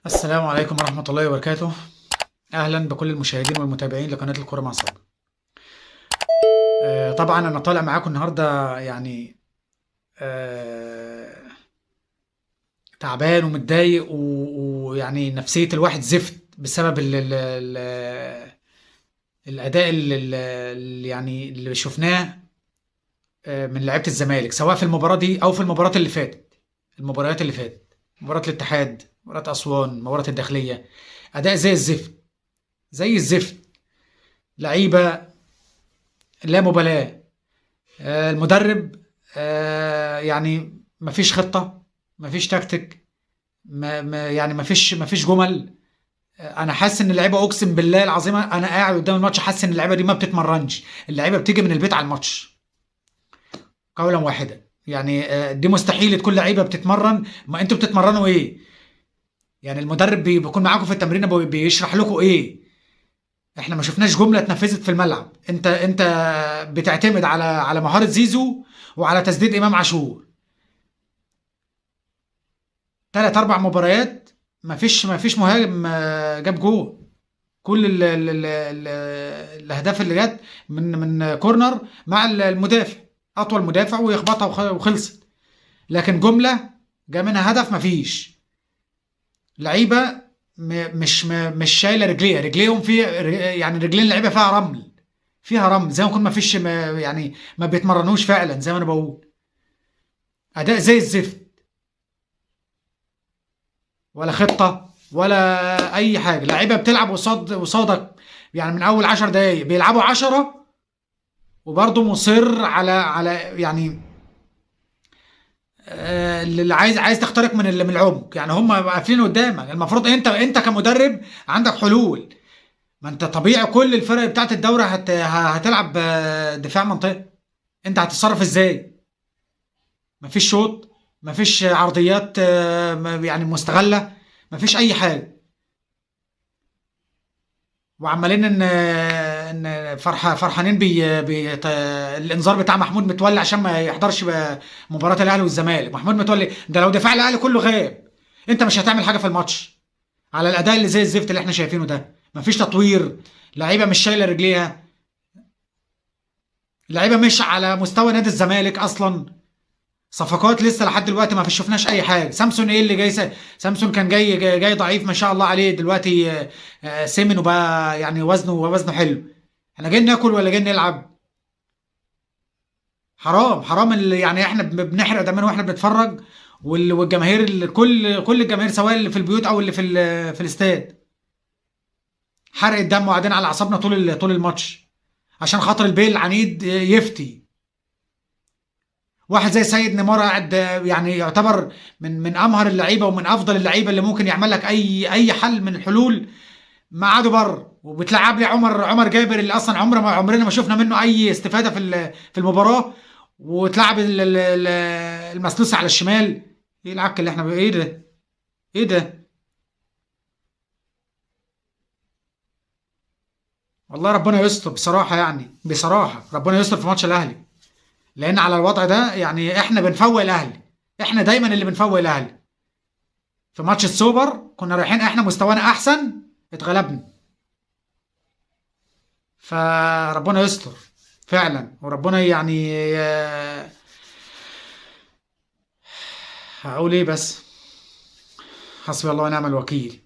السلام عليكم ورحمة الله وبركاته. أهلا بكل المشاهدين والمتابعين لقناة الكرة مع صاحبي. طبعا أنا طالع معاكم النهاردة يعني آه، تعبان ومتضايق ويعني نفسية الواحد زفت بسبب الأداء اللي يعني اللي شفناه من لعيبة الزمالك، سواء في المباراة دي أو في المباراة اللي فاتت. المباريات اللي فاتت، مباراة الاتحاد، مباراة أسوان، مباراة الداخلية، أداء زي الزفت، زي الزفت. لعيبة لا مبالاة. المدرب يعني مفيش خطة، مفيش تكتيك، يعني مفيش جمل. انا حاسس ان اللعيبه، اقسم بالله العظيم انا قاعد قدام الماتش حاسس ان اللعيبه دي ما بتتمرنش، اللعيبه بتيجي من البيت على الماتش قولا واحدا. يعني دي مستحيل تكون لعيبه بتتمرن. ما انتوا بتتمرنوا ايه؟ يعني المدرب بيكون معاكم في التمرين بيشرح لكم ايه؟ احنا ما شفناش جمله اتنفذت في الملعب. انت بتعتمد على مهاره زيزو وعلى تسديد امام عاشور. ثلاث اربع مباريات ما فيش مهاجم جاب جول. كل الاهداف اللي جت من كورنر مع المدافع، اطول مدافع ويخبطها وخلصت. لكن جمله جا منها هدف ما فيش. لعيبه مش شايله رجليهم في يعني رجلين اللعيبه فيها رمل، فيها رمل زي ما يكون ما فيش يعني ما بيتمرنوش فعلا زي ما انا بقول. اداء زي الزفت، ولا خطة ولا أي حاجة. لعيبة بتلعب قصادك، يعني من أول 10 دقايق بيلعبوا 10، وبرضه مصر على يعني اللي عايز تخترق من العمق. يعني هم قافلين قدامك. المفروض انت كمدرب عندك حلول. ما انت طبيعي كل الفرق بتاعت الدوري هتلعب دفاع منطقي. انت هتتصرف ازاي؟ مفيش شوط، مفيش عرضيات يعني مستغلة، مفيش اي حاجة. وعمالين ان فرحانين الانذار بتاع محمود متولي عشان ما يحضرش مباراة الاهلي والزمالك. محمود متولي ده لو دفاع الاهلي كله غاب، انت مش هتعمل حاجة في الماتش على الاداء اللي زي الزفت اللي احنا شايفينه ده. مفيش تطوير، لعيبة مش شايلة رجليها، لعيبة مش على مستوى نادي الزمالك اصلا. صفقات لسه لحد دلوقتي ما فيش، شفناش اي حاجه. سامسون ايه اللي جاي؟ سامسون كان جاي ضعيف ما شاء الله عليه، دلوقتي سمن وبقى يعني وزنه حلو. احنا جايين ناكل ولا جايين نلعب؟ حرام حرام. اللي يعني احنا بنحرق دمنا واحنا بنتفرج، والجماهير كل الجماهير سواء اللي في البيوت او اللي في الاستاد، حرق الدم وقاعدين على اعصابنا طول الماتش عشان خاطر البيل العنيد يفتي. واحد زي سيد نيمار قاعد يعني يعتبر من امهر اللعيبه ومن افضل اللعيبه اللي ممكن يعمل لك اي حل من الحلول. ما عادوا بره، وبتلعب لي عمر جابر اللي اصلا عمرنا ما شفنا منه اي استفاده في المباراه. وتلعب المسلوسي على الشمال. ايه العك اللي احنا ايه ده؟ ايه ده؟ والله ربنا يستر بصراحه، يعني بصراحه ربنا يستر في ماتش الاهلي. لان على الوضع ده يعني احنا بنفوق الاهلي. احنا دايما اللي بنفوق الاهلي. في ماتش السوبر كنا رايحين احنا مستوانا احسن، اتغلبنا. فربنا يستر فعلا، وربنا يعني هقول ايه بس؟ حسبي الله ونعم الوكيل.